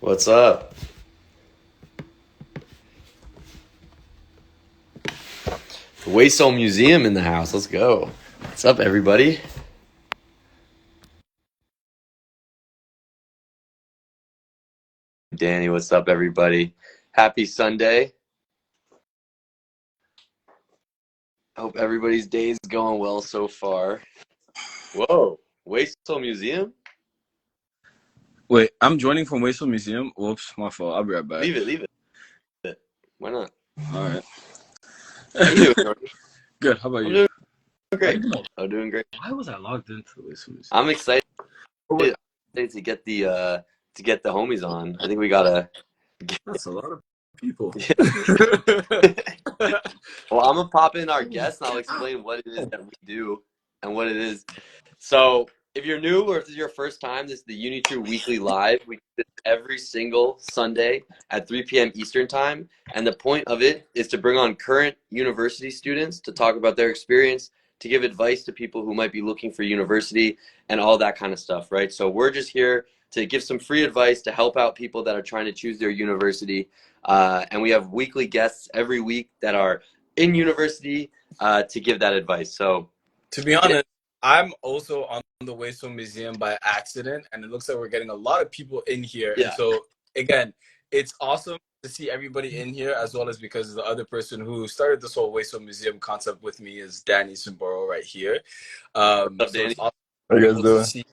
What's up? The Waysole Museum in the house. Let's go. What's up, everybody? Danny, what's up, everybody? Happy Sunday. I hope everybody's day is going well so far. Whoa, Waysole Museum? Wait, I'm joining from Waysole Museum. Whoops, my fault. I'll be right back. Leave it. Why not? All right. How you doing, Jordan? Good. How about I'm you? doing Why, great. I'm doing great. why was I logged into the Waysole Museum? I'm excited Oh, wait, to get the homies on. I think we gotta. that's a lot of people. Well, I'm gonna pop in our guests and I'll explain what it is that we do and what it is. So, if you're new or if this is your first time, this is the UniTrue Weekly Live. We do this every single Sunday at 3 p.m. Eastern Time. And the point of it is to bring on current university students to talk about their experience, to give advice to people who might be looking for university and all that kind of stuff, right? So, we're just here to give some free advice to help out people that are trying to choose their university. And we have weekly guests every week that are in university to give that advice. So, To be honest, I'm also on the Waysole Museum by accident, and it looks like we're getting a lot of people in here. yeah. And so, again, it's awesome to see everybody in here, as well as because the other person who started this whole Waysole Museum concept with me is Danny Simboro right here. What's up, So Danny? it's awesome How to you be guys able to doing? see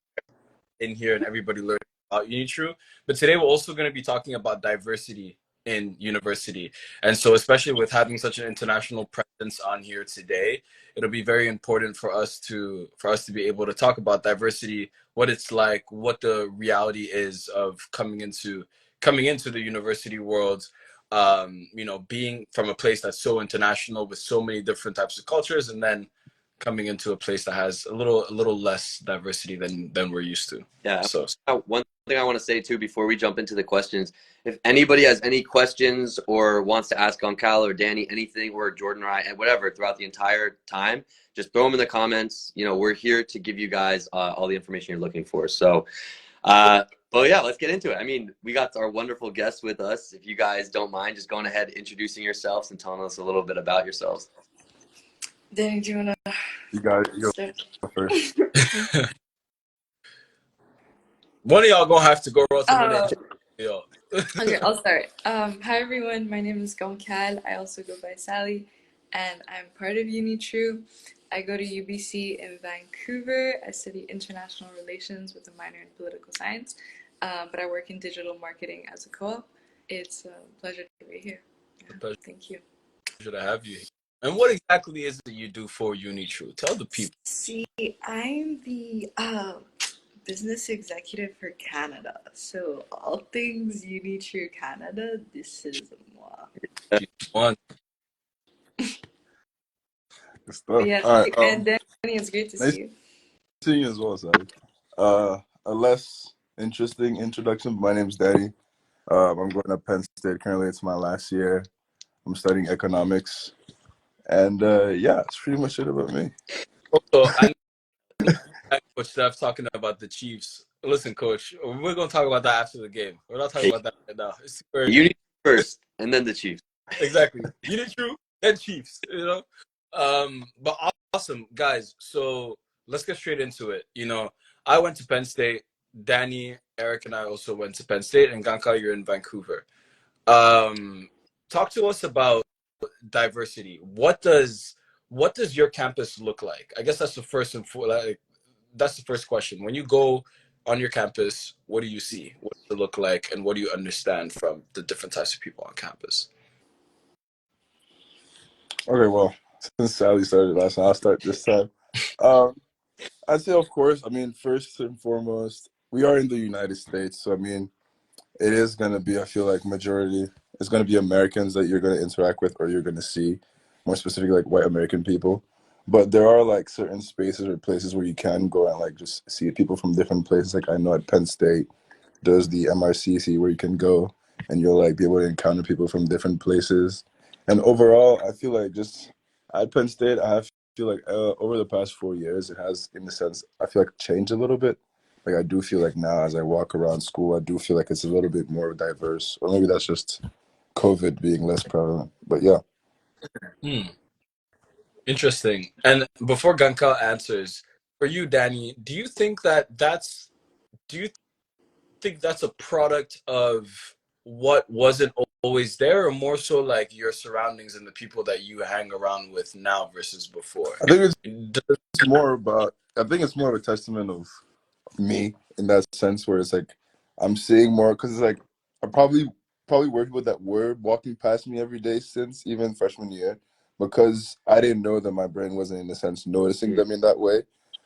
in here and everybody learning about UniTrue. But today we're also going to be talking about diversity in university. And so especially with having such an international presence on here today, it'll be very important for us to be able to talk about diversity, what it's like, what the reality is of coming into the university world, being from a place that's so international with so many different types of cultures, and then coming into a place that has a little less diversity than we're used to. Yeah. So One thing I want to say too before we jump into the questions, if anybody has any questions or wants to ask on Cal or Danny anything or Jordan or I, and whatever throughout the entire time, just throw them in the comments. We're here to give you guys all the information you're looking for. So, but yeah, let's get into it. I mean, we got our wonderful guests with us. If you guys don't mind, just going ahead introducing yourselves and telling us a little bit about yourselves. Danny, do you want You got to you start? go first. one of y'all gonna have to go write some name. Oh, Yo. okay, I'll start. Hi everyone, my name is Goncal. I also go by Sally, and I'm part of UniTrue. I go to UBC in Vancouver. I study international relations with a minor in political science, but I work in digital marketing as a co-op. It's a pleasure to be here. A pleasure Thank you. to have you. And what exactly is it you do for UniTrue? Tell the people. See, I'm the business executive for Canada. So all things UniTrue Canada, this is moi. One. Good stuff. Yes, All right. and Danny, it's great to Nice see you. seeing you as well, Sally. A less interesting introduction. My name's Danny. I'm going to Penn State currently. It's my last year. I'm studying economics, and yeah, that's pretty much it about me. Also, I know Coach Steph talking about the Chiefs. Listen, Coach, we're gonna talk about that after the game. We're not talking about that right now. It's super early. Uni first, and then the Chiefs. Exactly. UniTrue and Chiefs. But awesome, guys. So let's get straight into it. I went to Penn State. Danny, Eric, and I also went to Penn State, and Ganka, you're in Vancouver. Talk to us about diversity. What does your campus look like? I guess that's the that's the first question. When you go on your campus, what do you see? What does it look like, and what do you understand from the different types of people on campus? Okay, well, since Sally started last time, I'll start this time. Um, I'd say, of course, I mean, first and foremost, we are in the United States, so I mean, it is going to be, I feel like, majority, it's going to be Americans that you're going to interact with or you're going to see, more specifically, like white American people. But there are like certain spaces or places where you can go and like just see people from different places. Like I know at Penn State, there's the MRCC where you can go and you'll like be able to encounter people from different places. And overall, I feel like just at Penn State, feel like over the past 4 years, it has, in a sense, I feel like changed a little bit like I do feel like now as I walk around school, I do feel like it's a little bit more diverse, or maybe that's just COVID being less prevalent. But yeah. Hmm. Interesting. And before Gankal answers, for you, Danny, do you think that's a product of what wasn't always there, or more so like your surroundings and the people that you hang around with now versus before? I think it's Does- more about, I think it's more of a testament of me in that sense where it's like I'm seeing more because it's like I probably were people that were walking past me every day since even freshman year because I didn't know that my brain wasn't in a sense noticing them in that way.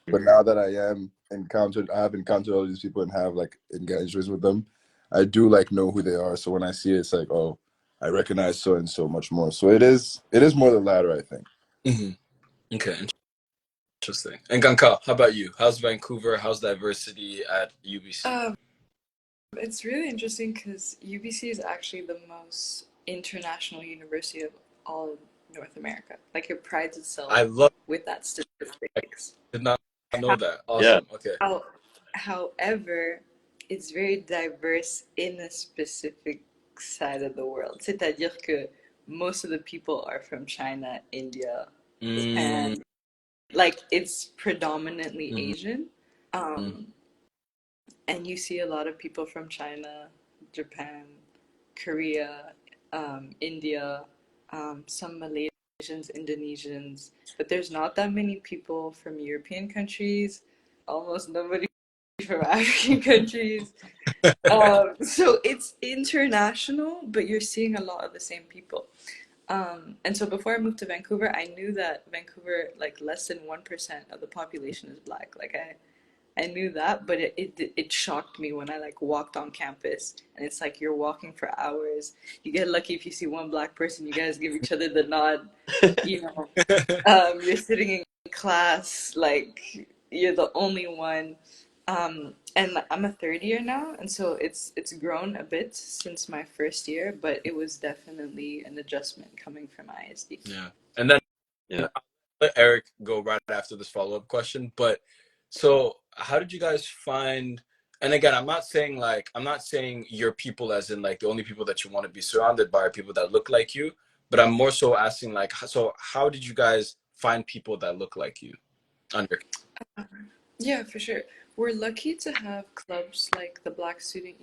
But now that I have encountered all these people and have like engagements with them, I do like know who they are. So when I see it, it's like, oh, I recognize so and so much more. So it is more the latter, I think. Mhm. Okay, interesting. And Gankal, how about you? How's Vancouver? How's diversity at UBC? It's really interesting because UBC is actually the most international university of all of North America. Like it prides itself I love. with that I statistics. did not know that. Yeah. Awesome. Okay. However, it's very diverse in a specific side of the world. C'est-à-dire que most of the people are from China, India, Mm, and like it's predominantly mhm, Asian. And you see a lot of people from China, Japan, Korea, India, some Malaysians, Indonesians, but there's not that many people from European countries, almost nobody from African countries. So it's international, but you're seeing a lot of the same people. And so before I moved to Vancouver, I knew that Vancouver, like less than 1% of the population is black. Like I knew that, but it shocked me when I like walked on campus and it's like you're walking for hours. You get lucky if you see one black person, you guys give each other the nod, you know. You're sitting in class, like you're the only one. And I'm a third year now, and so it's grown a bit since my first year, but it was definitely an adjustment coming from ISD. yeah. And then Yeah. I'll let Eric go right after this follow-up question. But so how did you guys find, and again, I'm not saying your people as in like the only people that you want to be surrounded by are people that look like you, but I'm more so asking like, so how did you guys find people that look like you under? Yeah, for sure. We're lucky to have clubs like the Black Student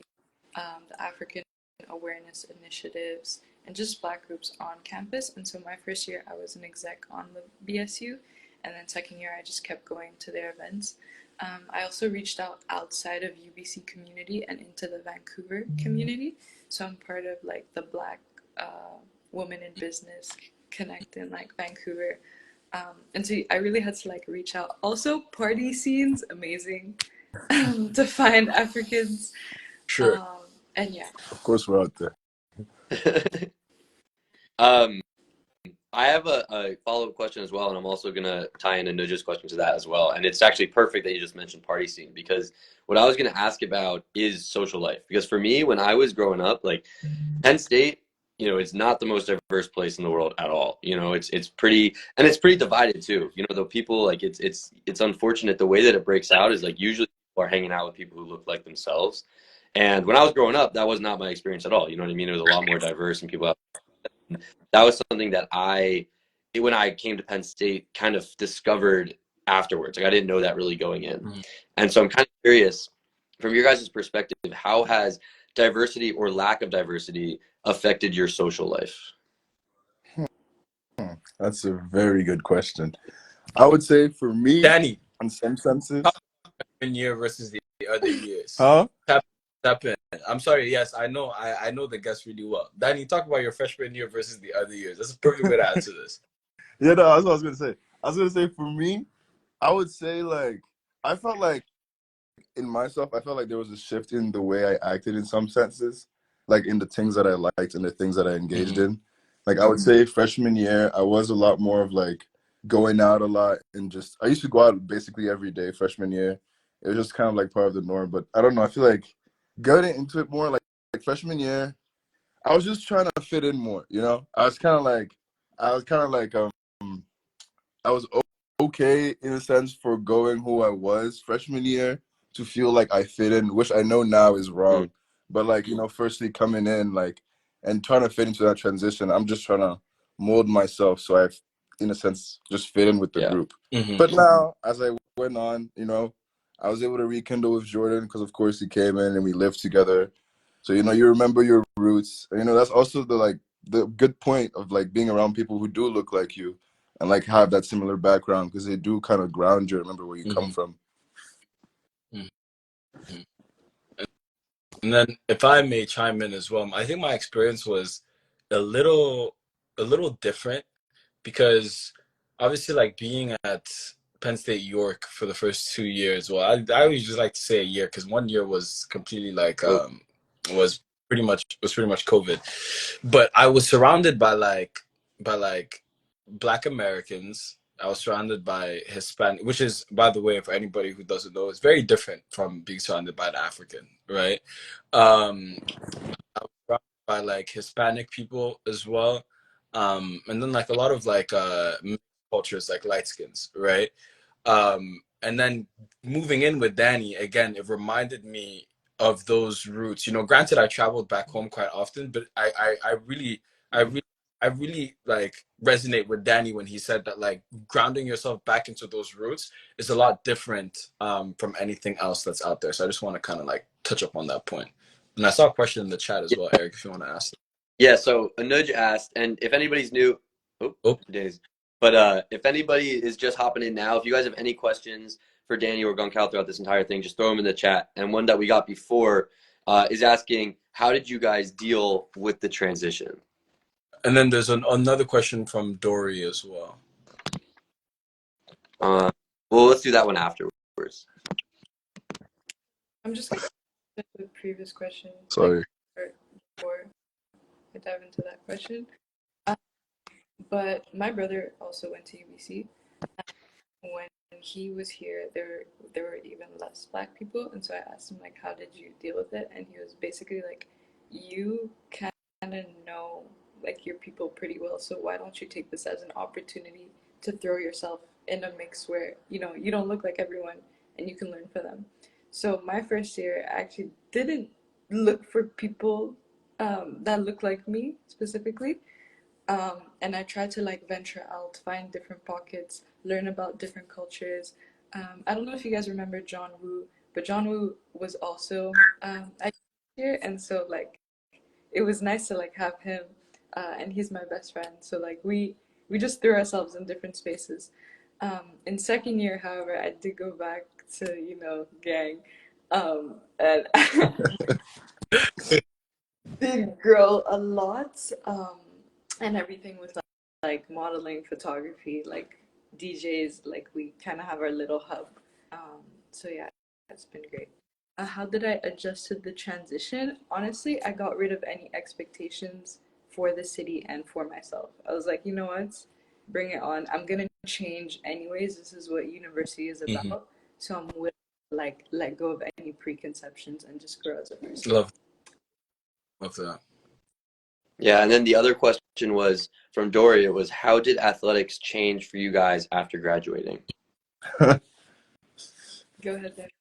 the African Awareness Initiatives, and just Black groups on campus. And so my first year, I was an exec on the BSU, and then second year, I just kept going to their events. I also reached out outside of UBC community and into the Vancouver community. So I'm part of like the Black Women in Business Connect in like Vancouver. And so I really had to like reach out. Also, party scenes, amazing to find Africans. Sure. And yeah. Of course we're out there. um, I have a follow-up question as well, and I'm also gonna tie in a Nuj's question to that as well. And it's actually perfect that you just mentioned party scene because what I was gonna ask about is social life. Because for me, when I was growing up, like Penn State, it's not the most diverse place in the world at all. It's pretty and it's pretty divided too. The people like it's unfortunate the way that it breaks out is like usually people are hanging out with people who look like themselves. And when I was growing up, that was not my experience at all. You know what I mean? It was a lot more diverse and people that was something that when I came to Penn State, kind of discovered afterwards. Like I didn't know that really going in. Mhm. And so I'm kind of curious, from your guys' perspective, how has diversity or lack of diversity affected your social life? That's a very good question. I would say for me, Danny, in some senses, freshman year versus the other years. huh? Tap in. I'm sorry. Yes, I know. I know the guest really well. Danny, talk about your freshman year versus the other years. That's a perfect way to answer this. Yeah, no, that's what I was gonna say. I was gonna say for me, I would say like I felt like in myself, I felt like there was a shift in the way I acted in some senses, like in the things that I liked and the things that I engaged Mhm. in. Like I would say freshman year, I was a lot more of like going out a lot and just I used to go out basically every day freshman year. It was just kind of like part of the norm. But I don't know, I feel like getting into it more like freshman year, I was just trying to fit in more, you know? I was kind of like I was okay in a sense for going who I was freshman year to feel like I fit in, which I know now is wrong. Mm. But like, firstly coming in like and trying to fit into that transition, I'm just trying to mold myself so I've, in a sense, just fit in with the Yeah. group. Mhm. But now, as I went on, I was able to rekindle with Jordan because, of course, he came in and we lived together. So you remember your roots. And, that's also the good point of like being around people who do look like you and like have that similar background, because they do kind of ground you. Remember where you come Mhm. from. Mhm. And then, if I may chime in as well, I think my experience was a little, a little different because obviously, like being at Penn State York for the first 2 years. Well, I always just like to say a year because 1 year was completely like Oh, was pretty much COVID. But I was surrounded by like Black Americans. I was surrounded by Hispanic, which is, by the way, for anybody who doesn't know, it's very different from being surrounded by the African, right? Um, I was surrounded by like Hispanic people as well, and then like a lot of like mixed cultures, like light skins, right? And then moving in with Danny again, it reminded me of those roots. Granted, I traveled back home quite often, but I really, I really like resonate with Danny when he said that like grounding yourself back into those roots is a lot different from anything else that's out there. So I just want to kind of like touch up on that point. And I saw a question in the chat as yeah. well, Eric, if you want to ask. Yeah. So Anuj asked, and if anybody's new, oh, Oh, days. But if anybody is just hopping in now, if you guys have any questions for Danny or Gonkal throughout this entire thing, just throw them in the chat. And one that we got before is asking, how did you guys deal with the transition? and then there's another question from Dory as well. Well, let's do that one afterwards. I'm just gonna stick with the previous question, Sorry. before I dive into that question. But my brother also went to UBC. When he was here, there were even less Black people, and so I asked him like, "How did you deal with it?" And he was basically like, "You kind of know like your people pretty well, so why don't you take this as an opportunity to throw yourself in a mix where you don't look like everyone, and you can learn from them." So my first year, I actually didn't look for people that look like me specifically. And I try to like venture out, find different pockets, learn about different cultures. I don't know if you guys remember John Woo, but John Woo was also at here, and so like it was nice to like have him, and he's my best friend. So like we just threw ourselves in different spaces. In second year, however, I did go back to gang, and did grow a lot, and everything with like modeling, photography, like DJs, like we kind of have our little hub. So yeah, it's been great. How did I adjust to the transition? Honestly, I got rid of any expectations for the city and for myself. I was like, you know what? Bring it on. I'm gonna change anyways. This is what university is Mm-hmm. about. So I'm willing to like let go of any preconceptions and just grow as a person. Love that. Yeah, and then the other question was from Dory. It was, how did athletics change for you guys after graduating? Go ahead, Nick.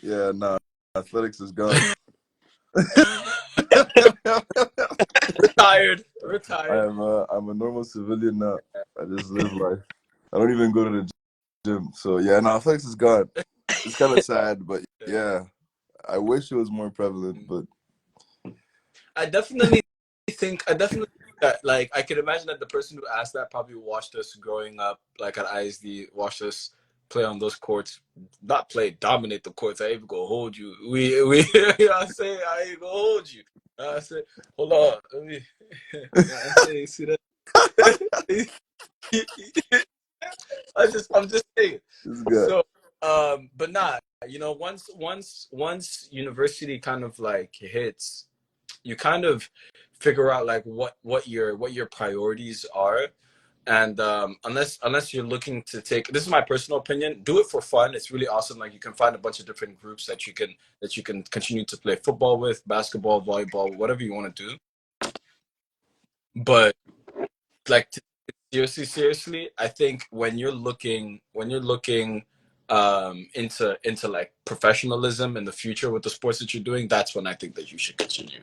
Yeah, nah, athletics is gone. Retired. I'm a normal civilian now. I just live life. I don't even go to the gym. So yeah, no, athletics is gone. It's kind of sad, but yeah, I wish it was more prevalent. But I definitely think that like I could imagine that the person who asked that probably watched us growing up, like at ISD, watched us play on those courts, not play, dominate the courts. I ain't gonna hold you. We you know what I'm saying? I ain't gonna hold you. I say, hold on, let me. I say, see that? I'm just saying. it's good. So, but not. Once university kind of like hits, you kind of figure out like what your priorities are, and unless you're looking to take, this is my personal opinion, do it for fun. It's really awesome. Like you can find a bunch of different groups that you can continue to play football with, basketball, volleyball, whatever you want to do. But like seriously, I think when you're looking into like professionalism in the future with the sports that you're doing, that's when I think that you should continue.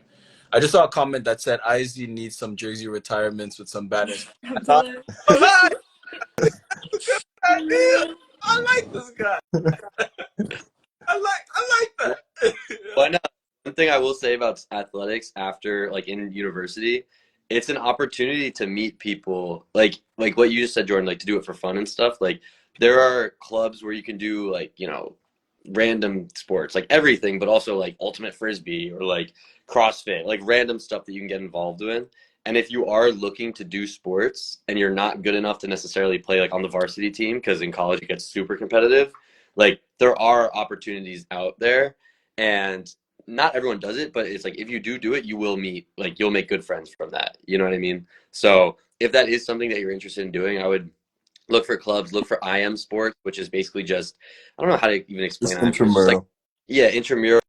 I just saw a comment that said ISD needs some jersey retirements with some banners. I thought, But oh, hi, good idea. I like this guy. I like that. Why not? One thing I will say about athletics after like in university, it's an opportunity to meet people like what you just said, Jordan, like to do it for fun and stuff. Like there are clubs where you can do like, random sports, like everything, but also like ultimate frisbee or like CrossFit, like random stuff that you can get involved in. And if you are looking to do sports and you're not good enough to necessarily play like on the varsity team, because in college it gets super competitive, like there are opportunities out there and not everyone does it, but it's like if you do it, you will meet, like you'll make good friends from that. You know what I mean? So if that is something that you're interested in doing, I would look for clubs, look for IM sports, which is basically just, I don't know how to even explain Just it. It's just like, intramural. yeah, intramural.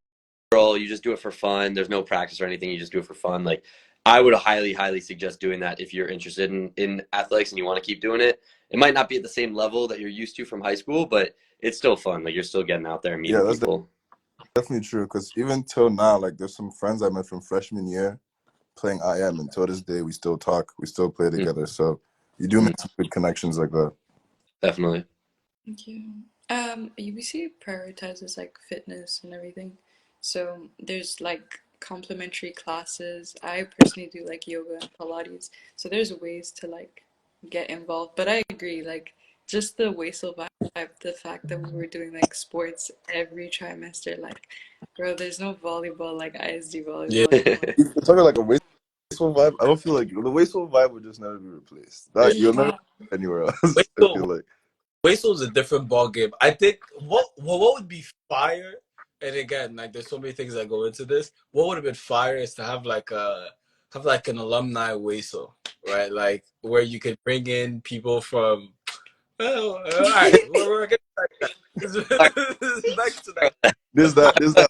You just do it for fun. There's no practice or anything. You just do it for fun. Like I would highly, highly suggest doing that if you're interested in athletics and you want to keep doing it. It might not be at the same level that you're used to from high school, but it's still fun. Like you're still getting out there and Yeah, meeting that's people. definitely true. Because even till now, like there's some friends I met from freshman year playing IM, and till this day we still talk, we still play together. So you do Mhm. make some good connections like that. Definitely. thank you. UBC prioritizes like fitness and everything. So there's like complementary classes. I personally do like yoga and Pilates. So there's ways to like get involved. But I agree, like just the Wastel vibe, the fact that we were doing like sports every trimester, like bro, there's no volleyball like ISD Yeah. volleyball, you know. If you're talking like a wasteful vibe, I don't feel like the wasteful vibe would just never be replaced. That you'll never Yeah. anywhere else. Wait, I so feel like. Wastel's a different ball game. I think what would be fire, and again, like there's so many things that go into this. What would have been fire is to have like an alumni Wastel, right? Like where you could bring in people from. Oh, all right, we're getting back to All that. Back to that. right. There's that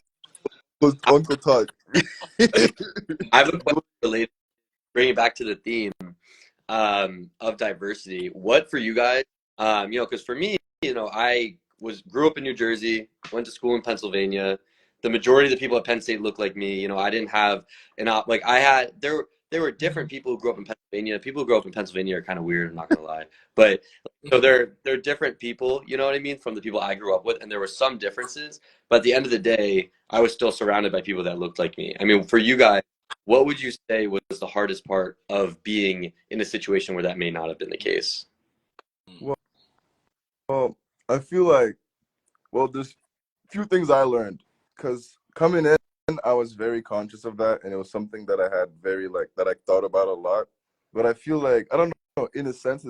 Uncle Todd. I have a question related, bring it back to the theme of diversity. What for you guys? Because for me, I grew up in New Jersey, went to school in Pennsylvania. The majority of the people at Penn State look like me. I didn't have like I had there were different people who grew up in Pennsylvania. People who grew up in Pennsylvania are kind of weird. I'm not gonna lie, but so they're different people. You know what I mean? From the people I grew up with, and there were some differences. But at the end of the day, I was still surrounded by people that looked like me. I mean, for you guys, what would you say was the hardest part of being in a situation where that may not have been the case? Well, well, I feel like there's few things I learned because coming in, I was very conscious of that, and it was something that I had very like that I thought about a lot. But I feel like I don't know. In a sense,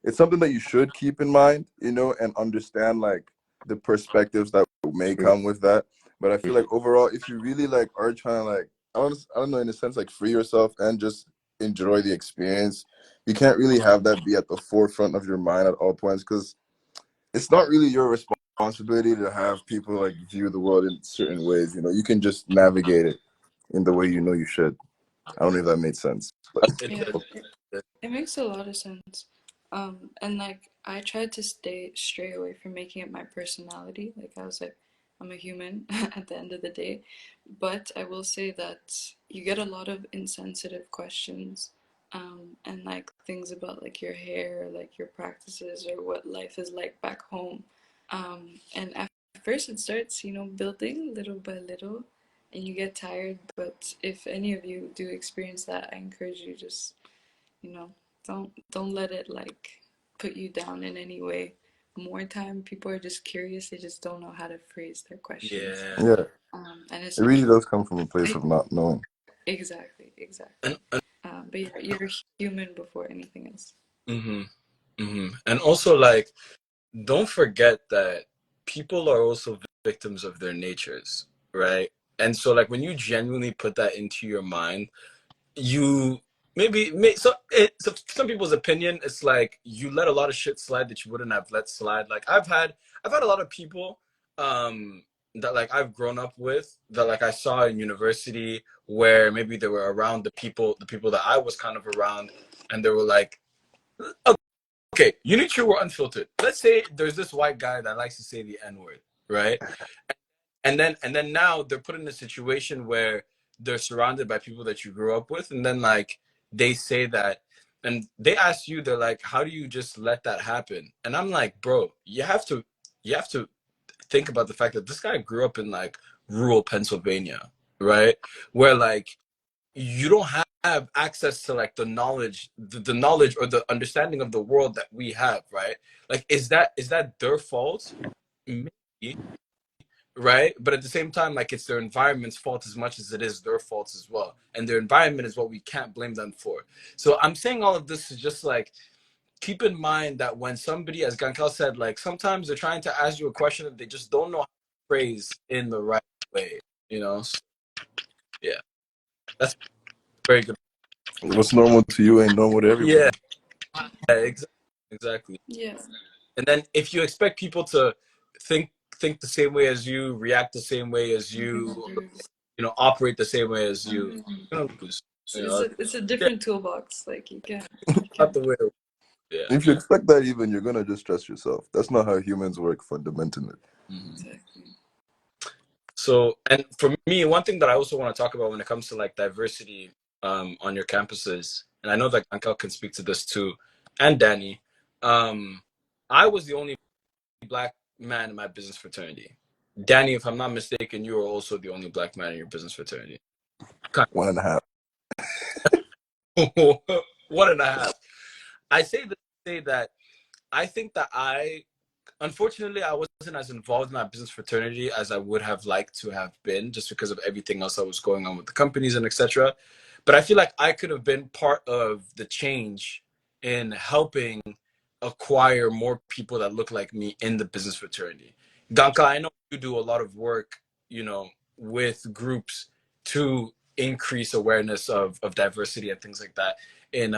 it's something that you should keep in mind, and understand like the perspectives that may come with that. But I feel like overall, if you really like are trying to like I don't know, in a sense, like free yourself and just enjoy the experience, you can't really have that be at the forefront of your mind at all points because it's not really your responsibility to have people like view the world in certain ways. You can just navigate it in the way you should. I don't know if that made sense, but Yeah, It- it makes a lot of sense. And like I tried to stray away from making it my personality. Like I was like, I'm a human at the end of the day. But I will say that you get a lot of insensitive questions, and like things about like your hair, or, like your practices, or what life is like back home. And at first it starts, building little by little, and you get tired. But if any of you do experience that, I encourage you just you know don't let it like put you down in any way. More time people are just curious, they just don't know how to phrase their questions. yeah. yeah, And it's it really does come from a place of not knowing. exactly. But you're human before anything else. Mm-hmm, and also like don't forget that people are also victims of their natures, right? And so like when you genuinely put that into your mind, you so some people's opinion, it's like you let a lot of shit slide that you wouldn't have let slide. Like I've had a lot of people that like I've grown up with that like I saw in university where maybe they were around the people that I was kind of around, and they were like okay, Unitrue or unfiltered. Let's say there's this white guy that likes to say the N-word, right? And then now they're put in a situation where they're surrounded by people that you grew up with, and then like they say that, and they ask you, they're like, how do you just let that happen? And I'm like, bro, you have to think about the fact that this guy grew up in like rural Pennsylvania, right? Where like you don't have access to like the knowledge or the understanding of the world that we have, right? Like, is that their fault? Maybe, right? But at the same time, like it's their environment's fault as much as it is their fault as well. And their environment is what we can't blame them for. So I'm saying all of this is just like, keep in mind that when somebody, as Gankal said, like sometimes they're trying to ask you a question that they just don't know how to phrase in the right way, you know? So, yeah, that's very good. What's normal to you ain't normal to Yeah, everybody. exactly. Yeah. And then if you expect people to think think the same way as you, react the same way as you know, operate the same way as you, you're gonna lose. You know, It's a yeah, different toolbox. Like you not can. the way. Yeah. If you expect that, even you're gonna just stress yourself. That's not how humans work fundamentally. Mhm. Exactly. So, and for me, one thing that I also want to talk about when it comes to like diversity on your campuses, and I know that Ankal can speak to this too, and Danny, um, I was the only black man in my business fraternity. Danny, if I'm not mistaken, you are also the only black man in your business fraternity. 1.5. One and a half. I say that I think that unfortunately, I wasn't as involved in my business fraternity as I would have liked to have been, just because of everything else that was going on with the companies and etc. But I feel like I could have been part of the change in helping acquire more people that look like me in the business fraternity. Ganka, I know you do a lot of work, you know, with groups to increase awareness of diversity and things like that in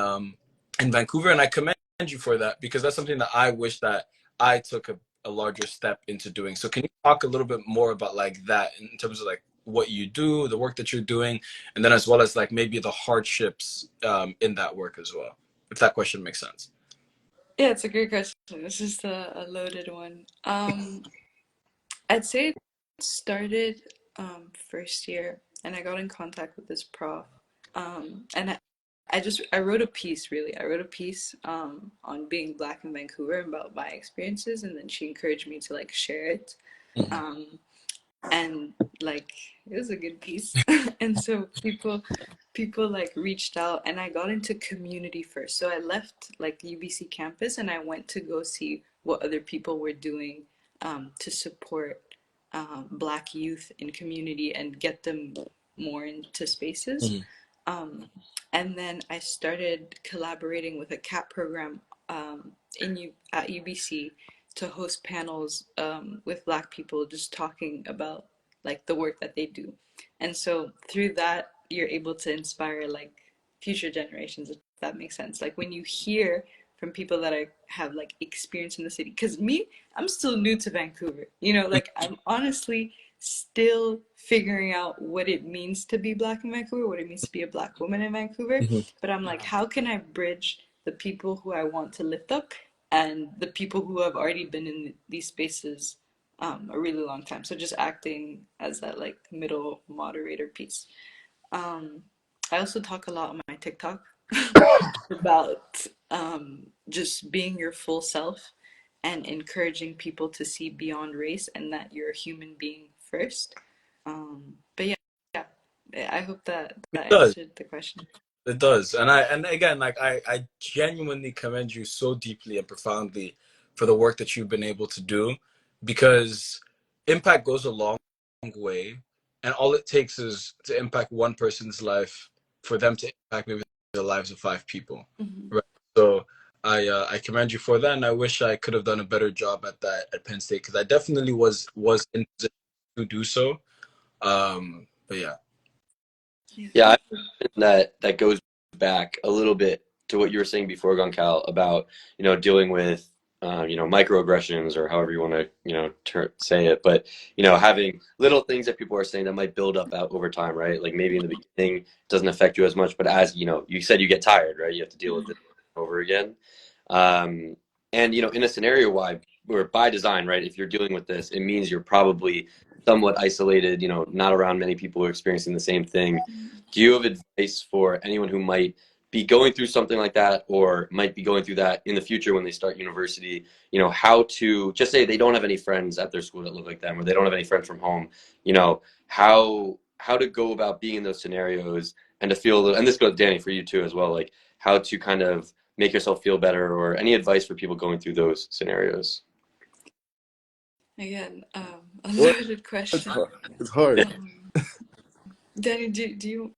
Vancouver, and I commend you for that, because that's something that I wish that I took a larger step into doing. So can you talk a little bit more about like that in terms of like what you do, the work that you're doing, and then as well as like maybe the hardships in that work as well, if that question makes sense. Yeah, it's a great question. This is a loaded one. I'd say it started first year, and I got in contact with this prof. And I wrote a piece really. I wrote a piece on being black in Vancouver and about my experiences, and then she encouraged me to like share it. Mhm. Um, and like it was a good piece. And so people like reached out, and I got into community first. So I left like UBC campus and I went to go see what other people were doing to support black youth in community and get them more into spaces. Mhm. um, and then I started collaborating with a CAP program at UBC to host panels with Black people, just talking about like the work that they do. And so through that, you're able to inspire like future generations, if that makes sense. Like when you hear from people that I have like experience in the city, because me, I'm still new to Vancouver. You know, like I'm honestly still figuring out what it means to be black in Vancouver, what it means to be a black woman in Vancouver. Mhm. But I'm like, how can I bridge the people who I want to lift up and the people who have already been in these spaces a really long time? So just acting as that like middle moderator piece. Um, I also talk a lot on my TikTok about just being your full self and encouraging people to see beyond race and that you're a human being first. But yeah, I hope that It that does. answered the question. It does. And again, like I genuinely commend you so deeply and profoundly for the work that you've been able to do, because impact goes a long way, and all it takes is to impact one person's life for them to impact maybe the lives of 5 people. Mhm. Right. So I commend you for that, and I wish I could have done a better job at that at Penn State, because I definitely was in position to do so. But yeah. Yeah, Yeah, thank you. that goes back a little bit to what you were saying before, Gonkal, about dealing with microaggressions, or however you want to say it, but having little things that people are saying that might build up out over time, right? Like maybe in the beginning it doesn't affect you as much, but as you said, you get tired, right? You have to deal with it over again. And in a scenario where by design, right, if you're dealing with this, it means you're probably somewhat isolated, not around many people who are experiencing the same thing. Do you have advice for anyone who might be going through something like that, or might be going through that in the future when they start university, how to, just say they don't have any friends at their school that look like them, or they don't have any friends from home, how to go about being in those scenarios and to feel a little, and this goes, Danny, for you too as well, like how to kind of make yourself feel better, or any advice for people going through those scenarios? Again, a Well, loaded it's question. hard. It's hard. Danny, do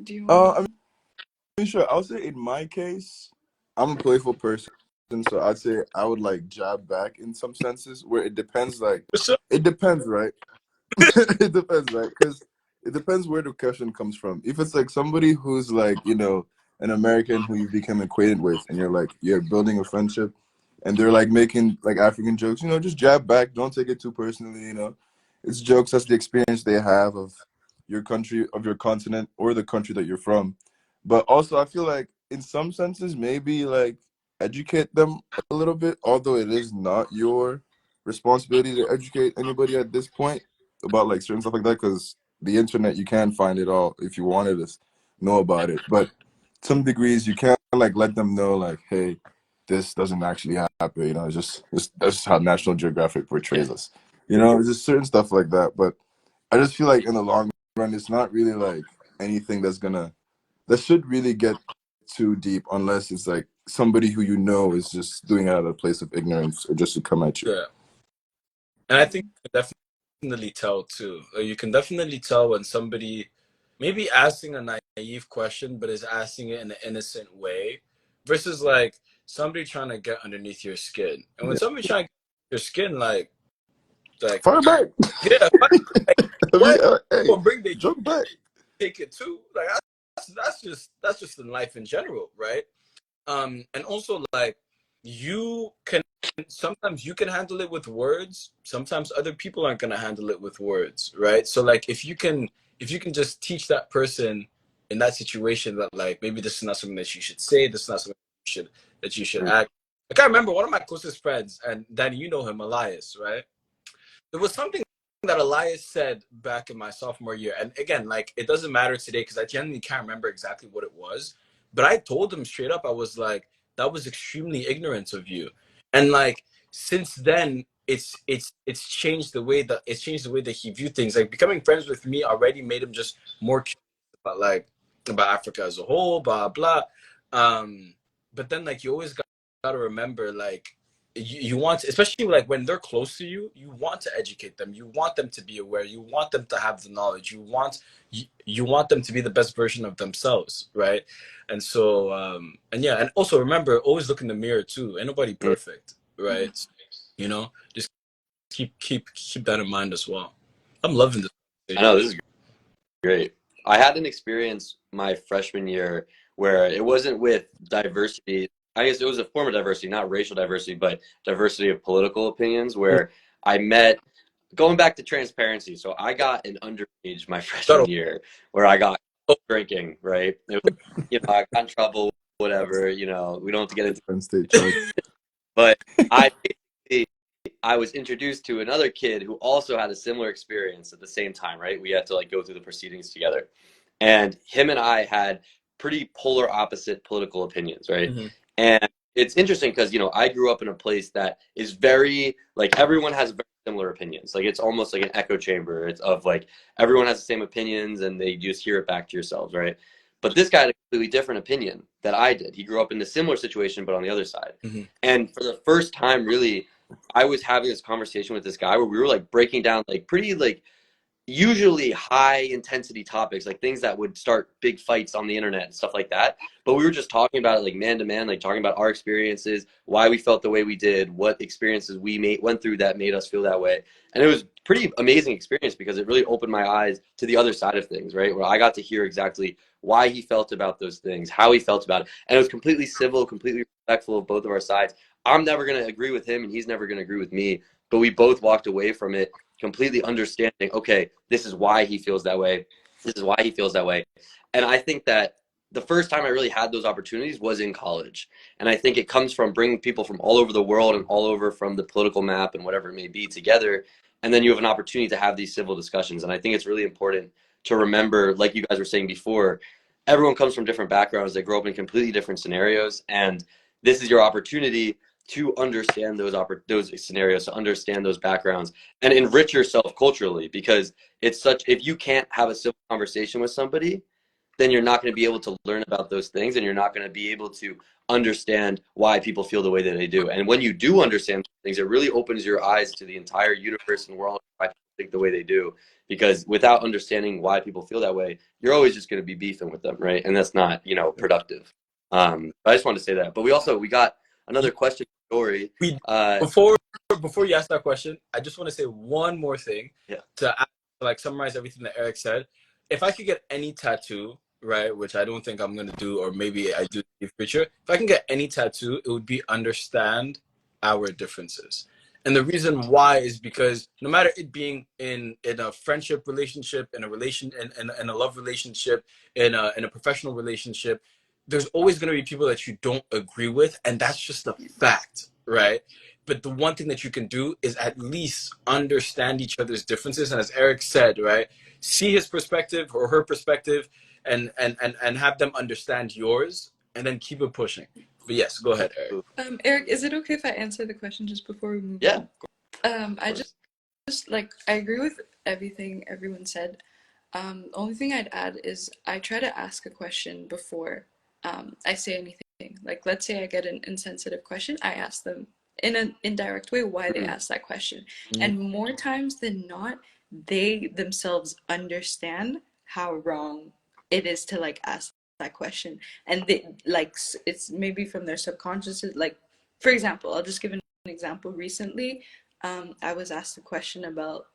you want I mean, sure. I'll say in my case, I'm a playful person, so I'd say I would like jab back in some senses where it depends. Like, For sure. it depends, right? It depends, right? Because it depends where the question comes from. If it's like somebody who's like, an American who you become acquainted with, and you're building a friendship, and they're like making like African jokes, just jab back. Don't take it too personally. It's jokes. That's the experience they have of your country, of your continent, or the country that you're from. But also, I feel like in some senses, maybe like educate them a little bit, although it is not your responsibility to educate anybody at this point about like certain stuff like that, because the internet, you can find it all if you wanted to know about it. But some degrees you can like let them know like, hey, this doesn't actually happen. It's just that's just how National Geographic Yeah. portrays us. It's just certain stuff like that. But I just feel like in the long run, it's not really like anything that should really get too deep, unless it's like somebody who is just doing it out of a place of ignorance or just to come at you. Yeah. And I think you can definitely tell too. You can definitely tell when somebody maybe asking a naive question, but is asking it in an innocent way, versus like somebody trying to get underneath your skin. And when Yeah. somebody's trying to get your skin, like Fire back. yeah, like, I mean, what? hey, Or bring they joke back. take it too. Like that's just in life in general, right? And also like you can sometimes you can handle it with words, sometimes other people aren't going to handle it with words, right? So like if you can just teach that person in that situation that like maybe this is not something that you should say, this is not something that you should act. Like I remember one of my closest friends, and Danny, you know him, Elias, right? There was something that Elias said back in my sophomore year. And again, like it doesn't matter today because I genuinely can't remember exactly what it was. But I told him straight up, I was like, that was extremely ignorant of you. And like since then, it's changed the way that he viewed things. Like becoming friends with me already made him just more curious about Africa as a whole, blah blah. But then like you always got to remember like you want, especially like when they're close to you, you want to educate them, you want them to be aware, you want them to have the knowledge, you want them to be the best version of themselves, right? And so and yeah, and also remember, always look in the mirror too. Ain't nobody perfect, right? Just keep that in mind as well. I'm loving this I know conversation. this is great. I had an experience my freshman year where it wasn't with diversity. I guess it was a form of diversity, not racial diversity, but diversity of political opinions, where I met, going back to transparency. So I got an underage my freshman year where I got drinking, right? It was, I got in trouble, whatever, we don't have to get into Penn State charge. but I I was introduced to another kid who also had a similar experience at the same time, right? We had to like go through the proceedings together. And him and I had pretty polar opposite political opinions, right? Mm-hmm. And it's interesting because, I grew up in a place that is very, like, everyone has very similar opinions. Like, it's almost like an echo chamber. It's of like, everyone has the same opinions and they just hear it back to yourselves, right? But this guy had a completely different opinion that I did. He grew up in a similar situation, but on the other side. Mm-hmm. And for the first time, really, I was having this conversation with this guy where we were like breaking down like pretty like usually high intensity topics, like things that would start big fights on the internet and stuff like that. But we were just talking about it like man to man, like talking about our experiences, why we felt the way we did, what experiences we went through that made us feel that way. And it was pretty amazing experience because it really opened my eyes to the other side of things, right? Where I got to hear exactly why he felt about those things, how he felt about it. And it was completely civil, completely respectful of both of our sides. I'm never going to agree with him and he's never going to agree with me, but we both walked away from it completely understanding, okay, this is why he feels that way. This is why he feels that way. And I think that the first time I really had those opportunities was in college. And I think it comes from bringing people from all over the world and all over from the political map and whatever it may be together. And then you have an opportunity to have these civil discussions. And I think it's really important to remember, like you guys were saying before, everyone comes from different backgrounds. They grow up in completely different scenarios. And this is your opportunity to understand those scenarios, to understand those backgrounds, and enrich yourself culturally. Because if you can't have a civil conversation with somebody, then you're not going to be able to learn about those things, and you're not going to be able to understand why people feel the way that they do. And when you do understand things, it really opens your eyes to the entire universe and world, why people think the way they do. Because without understanding why people feel that way, you're always just going to be beefing with them, right? And that's not, productive. I just wanted to say that. But we got another question, Dory. Before you ask that question, I just want to say one more thing to summarize everything that Eric said. If I could get any tattoo, right, which I don't think I'm gonna do, or maybe I do in the future, if I can get any tattoo, it would be understand our differences. And the reason why is because no matter it being in a friendship relationship, in a love relationship, in a professional relationship, there's always going to be people that you don't agree with, and that's just a fact, right? But the one thing that you can do is at least understand each other's differences, and as Eric said, right, see his perspective or her perspective, and have them understand yours, and then keep it pushing. But yes, go ahead, Eric. Eric, is it okay if I answer the question just before we move Yeah. on? I just I agree with everything everyone said. The only thing I'd add is I try to ask a question before I say anything. Like, let's say I get an insensitive question, I ask them in an indirect way why they asked that question. And more times than not, they themselves understand how wrong it is to ask that question. And they it's maybe from their subconscious. Like, for example, I'll just give an example. Recently, I was asked a question about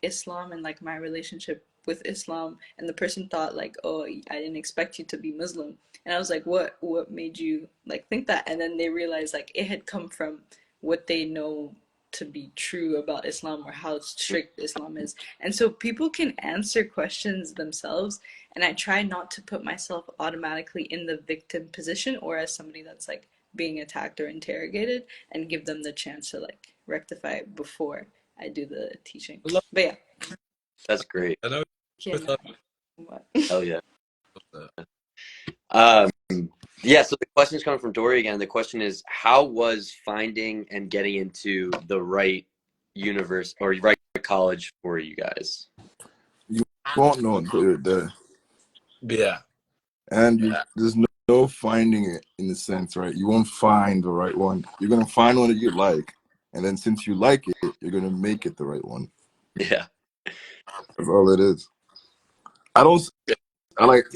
Islam and my relationship with Islam, and the person thought oh, I didn't expect you to be Muslim, and I was like, what made you think that? And then they realized it had come from what they know to be true about Islam, or how strict Islam is. And so people can answer questions themselves, and I try not to put myself automatically in the victim position or as somebody that's being attacked or interrogated, and give them the chance to rectify it before I do the teaching. But yeah, That's great. what? Hell yeah. Yeah, so the question is coming from Dory again. The question is, how was finding and getting into the right universe or right college for you guys? You won't know until you're there. Yeah. And there's no finding it in the sense, right? You won't find the right one. You're going to find one that you like. And then since you like it, you're going to make it the right one. Yeah. That's all it is. I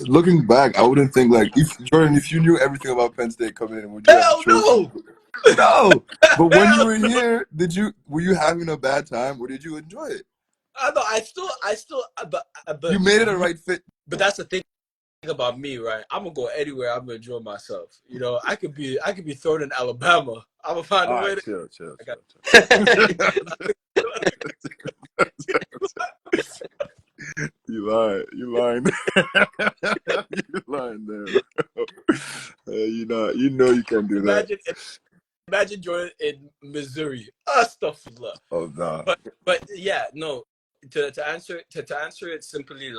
looking back, I wouldn't think if Jordan, if you knew everything about Penn State coming in, would you have chosen? No. But when you were here, were you having a bad time or did you enjoy it? I still, but you made it a right fit. But that's the thing about me, right? I'm gonna go anywhere. I'm gonna enjoy myself. I could be thrown in Alabama. I'm gonna find a way to chill. You lying. You lying there. You know you can't do that. Imagine Jordan in Missouri. Astaghfirullah. Oh no. But yeah, no. To answer it simply,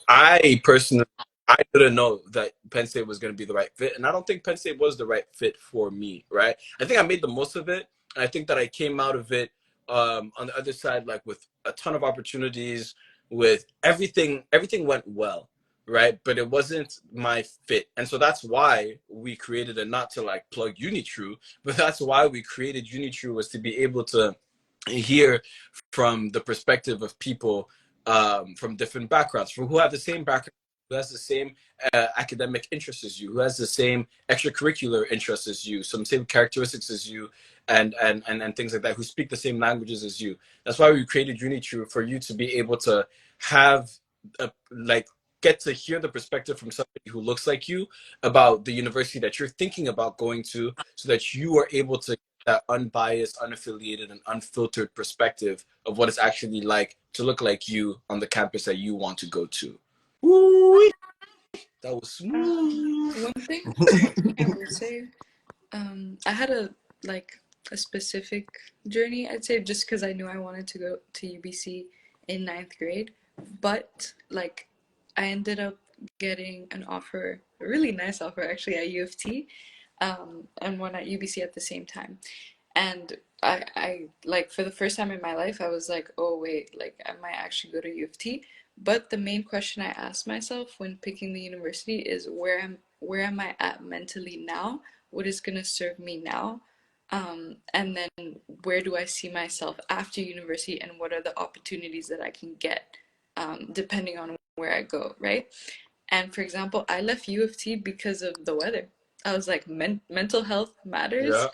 I personally, I didn't know that Penn State was going to be the right fit, and I don't think Penn State was the right fit for me. Right? I think I made the most of it, and I think that I came out of it on the other side with a ton of opportunities, with everything went well, right? But it wasn't my fit, and so that's why we created it. Not to plug UniTrue, but that's why we created UniTrue, was to be able to hear from the perspective of people from different backgrounds, from who have the same background, who has the same academic interests as you, who has the same extracurricular interests as you, some same characteristics as you, and things like that, who speak the same languages as you. That's why we created UniTrue, for you to be able to have get to hear the perspective from somebody who looks like you about the university that you're thinking about going to, so that you are able to get that unbiased, unaffiliated, and unfiltered perspective of what it's actually like to look like you on the campus that you want to go to. Woo-wee. That was smooth. One thing I would say, I had a specific journey, I'd say, just because I knew I wanted to go to UBC in ninth grade, but like I ended up getting an offer, a really nice offer actually at U of T, and one at UBC at the same time. And I like for the first time in my life, I was like, oh wait, like I might actually go to U of T. But the main question I asked myself when picking the university is where am I at mentally now? What is gonna serve me now? And then where do I see myself after university, and what are the opportunities that I can get, depending on where I go, right? And for example, I left U of T because of the weather. I was like, mental health Yeah. matters,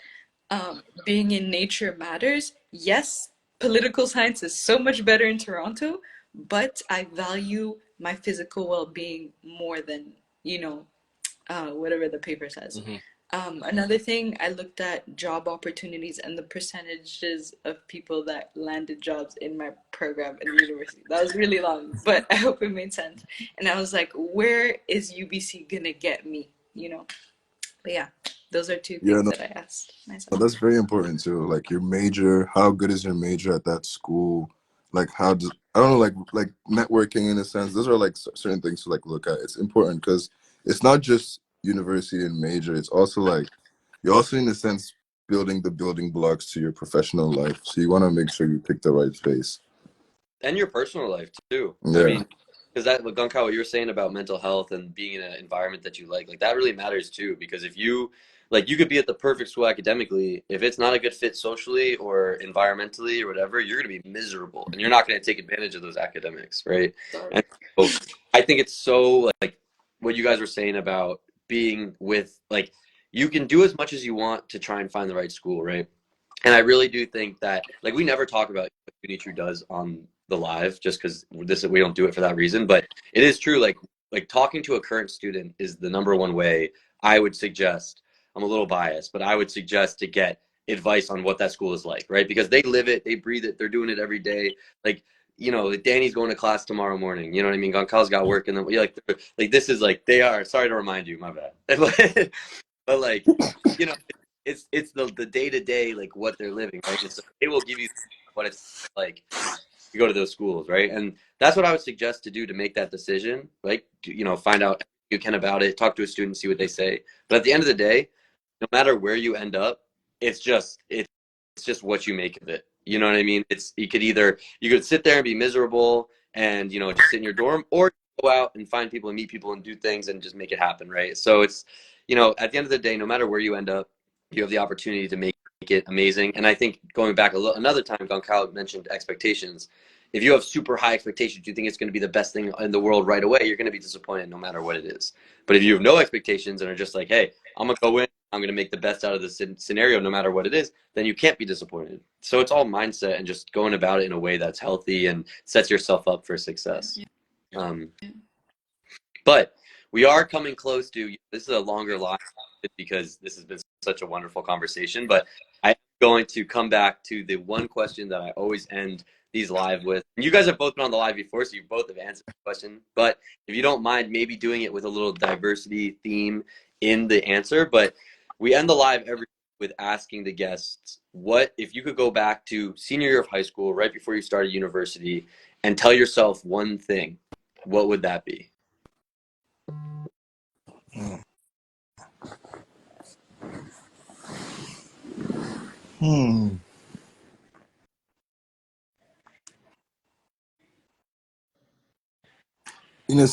being in nature matters. Yes, political science is so much better in Toronto, but I value my physical well-being more than, you know, whatever the paper says. Mm-hmm. Another thing, I looked at job opportunities and the percentages of people that landed jobs in my program in university. That was really long, but I hope it made sense. And I was like, where is UBC gonna get me? You know? But yeah, those are two Yeah, things no, that I asked no, myself. that's very important too. Like your major, how good is your major at that school? Like how does I don't know, like networking in a sense. Those are like certain things to like look at. It's important because it's not just university and major. It's also like you're also in a sense building the building blocks to your professional life. So you want to make sure you pick the right space. And your personal life too. I Yeah. mean, because that Gunkao, what you were saying about mental health and being in an environment that you like that really matters too. Because if you like, you could be at the perfect school academically, if it's not a good fit socially or environmentally or whatever, you're going to be miserable, and you're not going to take advantage of those academics, right? And so I think it's so like what you guys were saying about being with like you can do as much as you want to try and find the right school, right? And I really do think that like we never talk about what Unitrue does on the live just because this we don't do it for that reason. But it is true, like talking to a current student is the number one way I would suggest. I'm a little biased, but I would suggest to get advice on what that school is like, right? Because they live it, they breathe it, they're doing it every day. Like, you know, Danny's going to class tomorrow morning. You know what I mean? Gonkal's got work in the like this is like they are. Sorry to remind you, my bad. But like, you know, it's the day to day like what they're living, right? And so they will give you what it's like to go to those schools, right? And that's what I would suggest to do to make that decision. Like, you know, find out you can about it, talk to a student, see what they say. But at the end of the day, no matter where you end up, it's just what you make of it. You know what I mean? It's you could sit there and be miserable and you know just sit in your dorm, or go out and find people and meet people and do things and just make it happen, right? So it's you know at the end of the day, no matter where you end up, you have the opportunity to make it amazing. And I think going back another time, Gonkal mentioned expectations. If you have super high expectations, you think it's going to be the best thing in the world right away, you're going to be disappointed no matter what it is. But if you have no expectations and are just like, hey, I'm going to go in, I'm going to make the best out of the scenario no matter what it is, then you can't be disappointed. So it's all mindset and just going about it in a way that's healthy and sets yourself up for success. Um, but we are coming close to this is a longer live because this has been such a wonderful conversation. But I'm going to come back to the one question that I always end these live with. And you guys have both been on the live before, so you both have answered the question. But if you don't mind, maybe doing it with a little diversity theme in the answer. But we end the live every with asking the guests, what if you could go back to senior year of high school, right before you started university, and tell yourself one thing, what would that be? Hmm. In a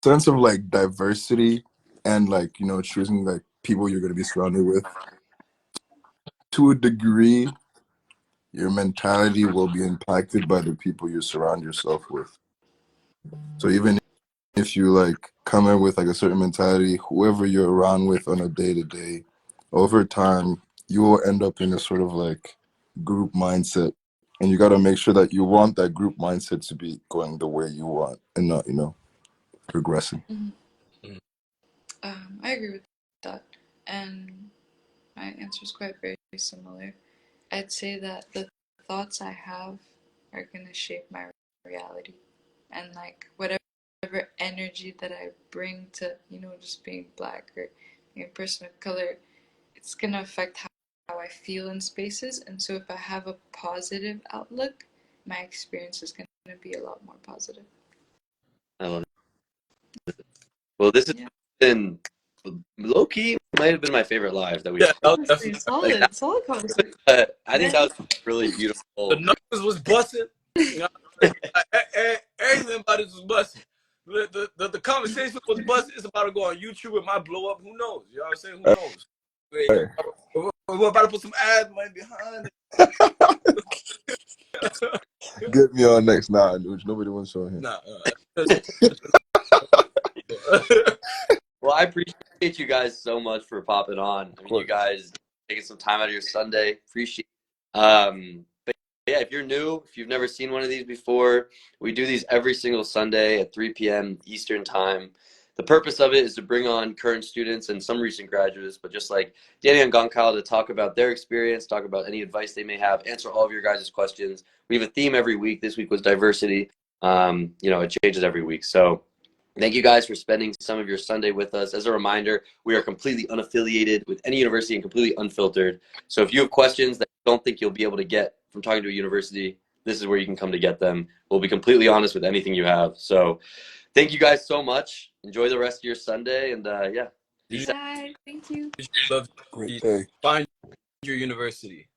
sense of like diversity and like choosing like people you're going to be surrounded with, to a degree your mentality will be impacted by the people you surround yourself with. So even if you like come in with like a certain mentality, whoever you're around with on a day to day, over time you will end up in a sort of like group mindset. And you got to make sure that you want that group mindset to be going the way you want and not, progressing. Mhm. Mhm. I agree with that, and my answer is quite very similar. I'd say that the thoughts I have are gonna shape my reality, and like whatever energy that I bring to, just being black or being a person of color, it's gonna affect how I feel in spaces. And so if I have a positive outlook, my experience is gonna be a lot more positive. I love it. Well, this has Yeah. been low key might have been my favorite live that we've Yeah, that was Honestly, definitely like solid conversation. I think that was really beautiful. the numbers was busting. You know, everything about it was busting. The conversation was busting. It's about to go on YouTube. It might blow up. Who knows? You know what I'm saying? Who knows? We're about to put some ad money behind it. Get me on next. Nah, dude, nobody wants to show him. Nah. Well, I appreciate you guys so much for popping on. I mean, you guys taking some time out of your Sunday. Appreciate it. But yeah, if you're new, if you've never seen one of these before, we do these every single Sunday at 3 p.m. Eastern time. The purpose of it is to bring on current students and some recent graduates, but just like Danny and Gonkal, to talk about their experience, talk about any advice they may have, answer all of your guys' questions. We have a theme every week. This week was diversity. It changes every week. So thank you guys for spending some of your Sunday with us. As a reminder, we are completely unaffiliated with any university and completely unfiltered. So if you have questions that you don't think you'll be able to get from talking to a university, this is where you can come to get them. We'll be completely honest with anything you have. So thank you guys so much. Enjoy the rest of your Sunday. And yeah. Bye. Thank you. Love Great day. find your university.